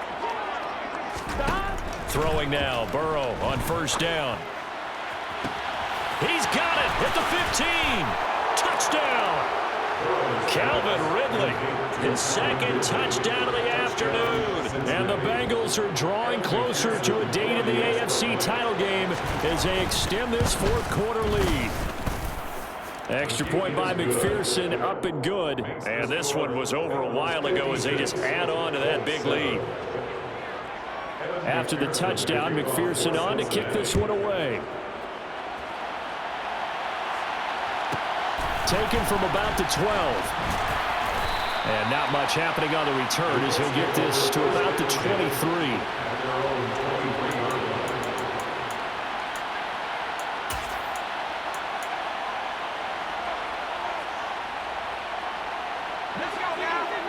Speaker 4: Stop.
Speaker 2: Throwing now, Burrow on first down. He's got it at the 15. Touchdown. Calvin Ridley, his second touchdown of the afternoon. And the Bengals are drawing closer to a date in the AFC title game as they extend this fourth quarter lead. Extra point by McPherson, up and good. And this one was over a while ago as they just add on to that big lead. After the touchdown, McPherson on to kick this one away. Taken from about the 12. And not much happening on the return as he'll get this to about the 23.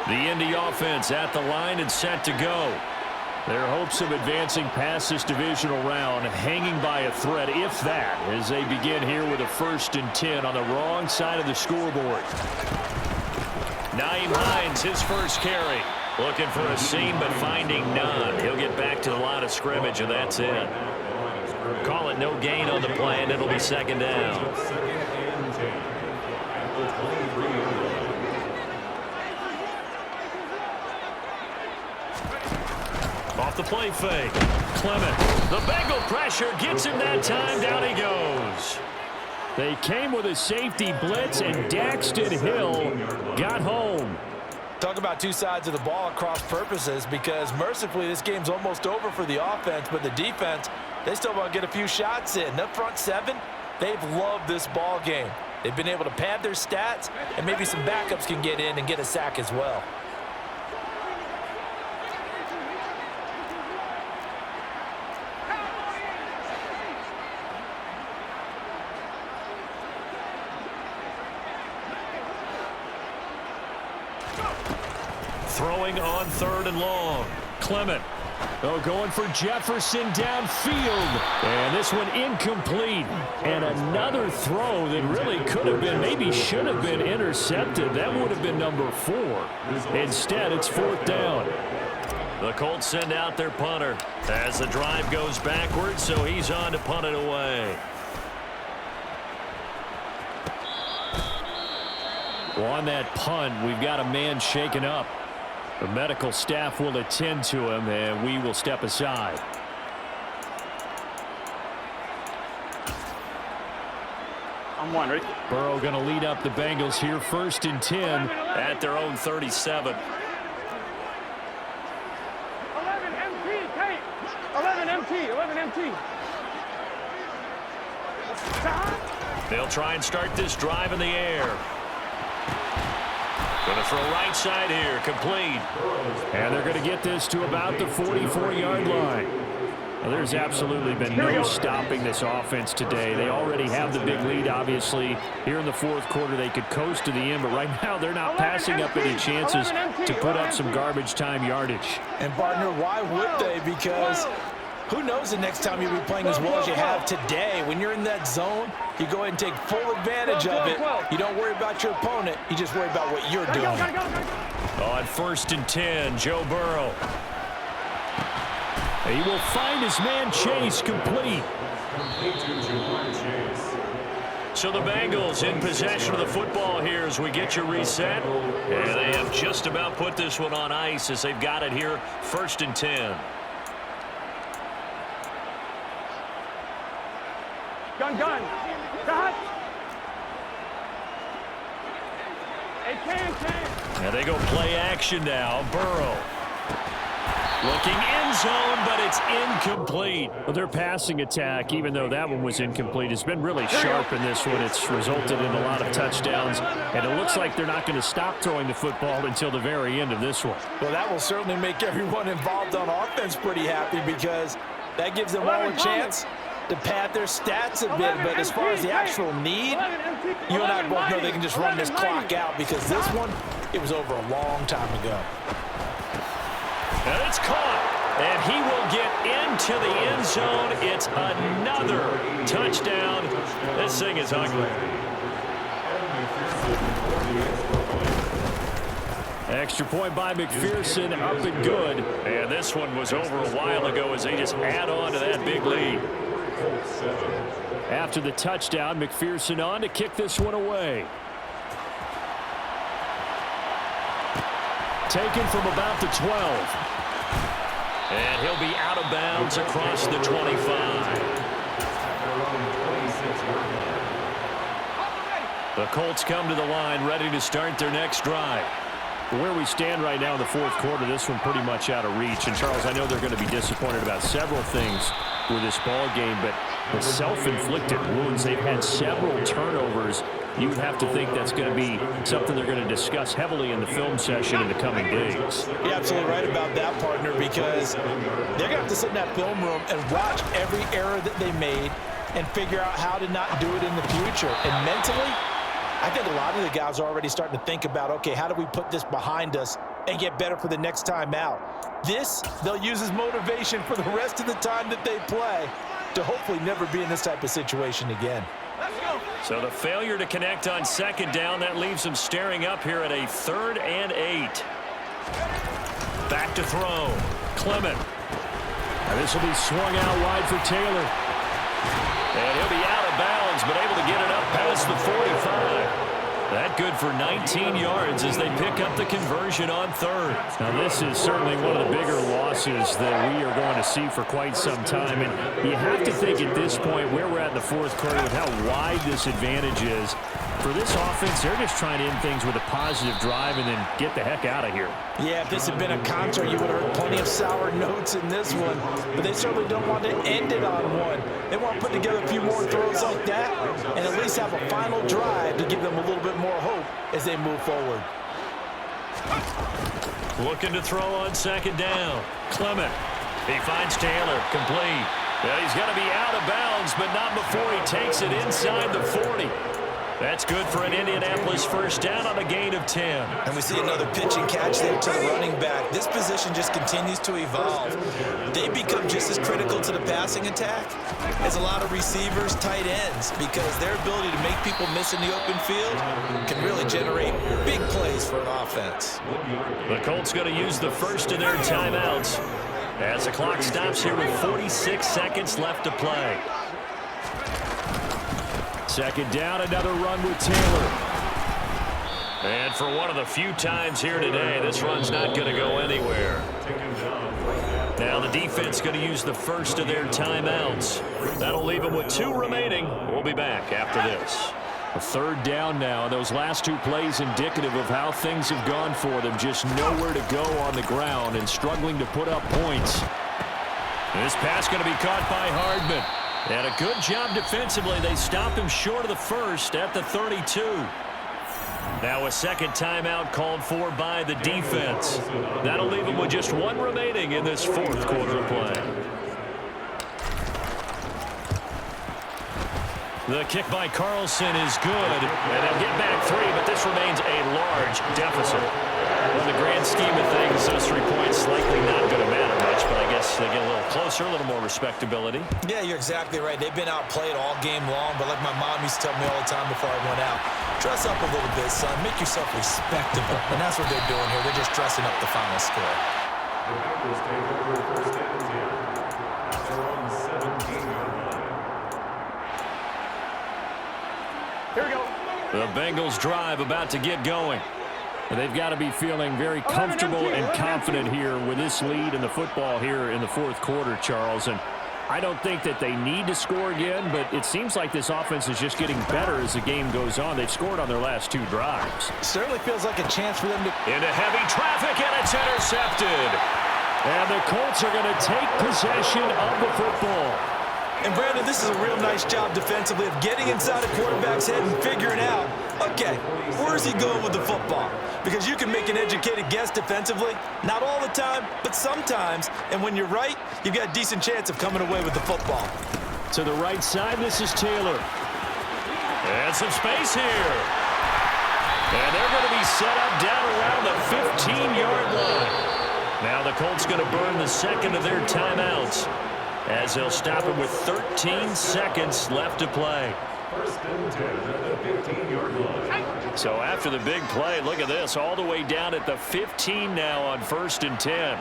Speaker 2: The Indy offense at the line and set to go. Their hopes of advancing past this divisional round hanging by a thread, if that, as they begin here with a 1st and 10 on the wrong side of the scoreboard. Nyheim Hines, his first carry. Looking for a seam, but finding none. He'll get back to the line of scrimmage, and that's it. Call it no gain on the play, and it'll be second down. Off the play fake. Clement. The Bengal pressure gets him that time. Down he goes. They came with a safety blitz, and Daxton Hill got home.
Speaker 3: Talk about two sides of the ball at cross purposes, because mercifully this game's almost over for the offense, but the defense, they still want to get a few shots in. That front 7, they've loved this ball game. They've been able to pad their stats, and maybe some backups can get in and get a sack as well.
Speaker 2: Throwing on 3rd and long. Clement. Oh, going for Jefferson downfield. And this one incomplete. And another throw that really could have been, maybe should have been intercepted. That would have been number 4. Instead, it's 4th down. The Colts send out their punter as the drive goes backwards, so he's on to punt it away. Well, on that punt, we've got a man shaken up. The medical staff will attend to him, and we will step aside.
Speaker 4: I'm one, ready?
Speaker 2: Burrow going to lead up the Bengals here, 1st and 10 at their own 37.
Speaker 4: 11 MT, Kate. 11 MT, 11 MT.
Speaker 2: They'll try and start this drive in the air. Going to throw right side here, complete. And they're going to get this to about the 44-yard line. Well, there's absolutely been no stopping this offense today. They already have the big lead, obviously. Here in the 4th quarter, they could coast to the end, but right now they're not passing up any chances to put up some garbage time yardage.
Speaker 3: And, partner, why would they? Because who knows the next time you'll be playing as well as you have today. When you're in that zone, you go ahead and take full advantage of it. You don't worry about your opponent. You just worry about what you're doing.
Speaker 2: On 1st and 10, Joe Burrow. He will find his man Chase, complete. So the Bengals in possession of the football here as we get you reset. And they have just about put this one on ice as they've got it here, 1st and 10.
Speaker 4: Gun. Cut. Hey, can.
Speaker 2: And they go play action now. Burrow. Looking end zone, but it's incomplete. Well, their passing attack, even though that one was incomplete, has been really sharp in this one. It's resulted in a lot of touchdowns, and it looks like they're not going to stop throwing the football until the very end of this one.
Speaker 3: Well, that will certainly make everyone involved on offense pretty happy because that gives them all a chance to pad their stats a bit. But as far as the actual need, you and I both know they can just run this clock out because this one, it was over a long time ago.
Speaker 2: And it's caught, and he will get into the end zone. It's another touchdown. This thing is ugly. Extra point by McPherson, up and good. And this one was over a while ago as they just add on to that big lead. After the touchdown, McPherson on to kick this one away. Taken from about the 12. And he'll be out of bounds across the 25. The Colts come to the line, ready to start their next drive. Where we stand right now in the 4th quarter, this one pretty much out of reach. And, Charles, I know they're going to be disappointed about several things with this ball game, but the self-inflicted wounds, they've had several turnovers. You would have to think that's going to be something they're going to discuss heavily in the film session in the coming days.
Speaker 3: You're absolutely right about that, partner, because they're going to have to sit in that film room and watch every error that they made and figure out how to not do it in the future. And mentally, I think a lot of the guys are already starting to think about, okay, how do we put this behind us and get better for the next time out? This, they'll use as motivation for the rest of the time that they play to hopefully never be in this type of situation again.
Speaker 2: So the failure to connect on 2nd down, that leaves them staring up here at a 3rd and 8. Back to throw. Clement. And this will be swung out wide for Taylor. And he'll be out of bounds, but able to get it up past the 45. That good for 19 yards as they pick up the conversion on 3rd. Now, this is certainly one of the bigger losses that we are going to see for quite some time. And you have to think at this point where we're at in the 4th quarter with how wide this advantage is. For this offense, they're just trying to end things with a positive drive and then get the heck out of here.
Speaker 3: Yeah, if this had been a concert, you would have heard plenty of sour notes in this one. But they certainly don't want to end it on one. They want to put together a few more throws like that and at least have a final drive to give them a little bit more hope as they move forward.
Speaker 2: Looking to throw on 2nd down. Clement. He finds Taylor. Complete. Well, he's going to be out of bounds, but not before he takes it inside the 40. That's good for an Indianapolis 1st down on a gain of 10.
Speaker 6: And we see another pitch and catch there to the running back. This position just continues to evolve. They become just as critical to the passing attack as a lot of receivers, tight ends, because their ability to make people miss in the open field can really generate big plays for an offense.
Speaker 2: The Colts going to use the first of their timeouts as the clock stops here with 46 seconds left to play. 2nd down, another run with Taylor. And for one of the few times here today, this run's not going to go anywhere. Now the defense going to use the first of their timeouts. That'll leave them with 2 remaining. We'll be back after this. A 3rd down now. Those last 2 plays indicative of how things have gone for them. Just nowhere to go on the ground and struggling to put up points. This pass going to be caught by Hardman. And a good job defensively. They stop him short of the first at the 32. Now a 2nd timeout called for by the defense. That'll leave them with just 1 remaining in this 4th quarter of play. The kick by Carlson is good, and they'll get back 3, but this remains a large deficit. In the grand scheme of things, those 3 points likely not going to matter much, but I guess they get a little closer, a little more respectability.
Speaker 3: Yeah, you're exactly right. They've been outplayed all game long, but like my mom used to tell me all the time before I went out, dress up a little bit, son. Make yourself respectable. And that's what they're doing here. They're just dressing up the final score.
Speaker 5: The Bengals take over 1st and 10 at their own 17-yard line.
Speaker 4: Here we go.
Speaker 2: The Bengals drive about to get going. They've got to be feeling very comfortable and confident here with this lead in the football here in the 4th quarter, Charles. And I don't think that they need to score again, but it seems like this offense is just getting better as the game goes on. They've scored on their last 2 drives.
Speaker 3: Certainly feels like a chance for them to...
Speaker 2: Into heavy traffic, and it's intercepted. And the Colts are going to take possession of the football.
Speaker 3: And, Brandon, this is a real nice job defensively of getting inside a quarterback's head and figuring out, okay, where's he going with the football? Because you can make an educated guess defensively, not all the time, but sometimes. And when you're right, you've got a decent chance of coming away with the football.
Speaker 2: To the right side, this is Taylor. And some space here. And they're going to be set up down around the 15-yard line. Now the Colts going to burn the 2nd of their timeouts, as they'll stop him with 13 seconds left to play.
Speaker 5: 1st and 10 at the 15-yard line.
Speaker 2: So after the big play, look at this, all the way down at the 15 now on 1st and 10.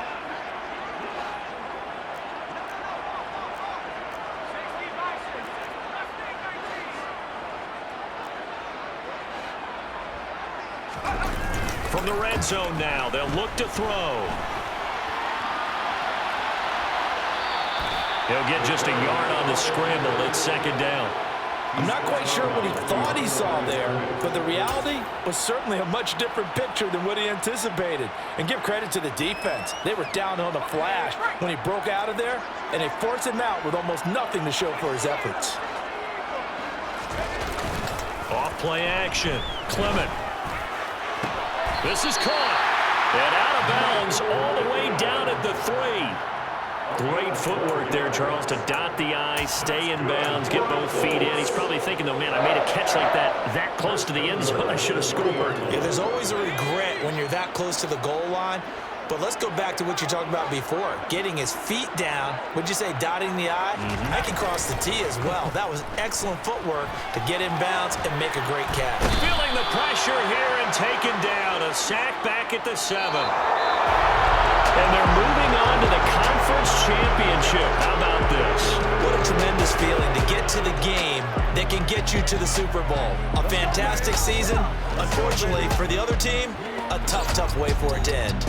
Speaker 2: From the red zone now, they'll look to throw. He'll get just a yard on the scramble. It's 2nd down.
Speaker 3: I'm not quite sure what he thought he saw there, but the reality was certainly a much different picture than what he anticipated. And give credit to the defense. They were down on the flash when he broke out of there, and they forced him out with almost nothing to show for his efforts.
Speaker 2: Off play action. Clement. This is caught. And out of bounds all the way down at the 3. Great footwork there, Charles, to dot the I, stay in bounds, get both feet in. He's probably thinking, though, man, I made a catch like that close to the end zone. I should have scored.
Speaker 3: Yeah, there's always a regret when you're that close to the goal line. But let's go back to what you talked about before. Getting his feet down, would you say dotting the I? I can cross the T as well. That was excellent footwork to get in bounds and make a great catch.
Speaker 2: Feeling the pressure here and taken down. A sack back at the 7. And they're moving on to the conference championship. How about this?
Speaker 3: What a tremendous feeling to get to the game that can get you to the Super Bowl. A fantastic season. Unfortunately, for the other team, a tough way for it to end.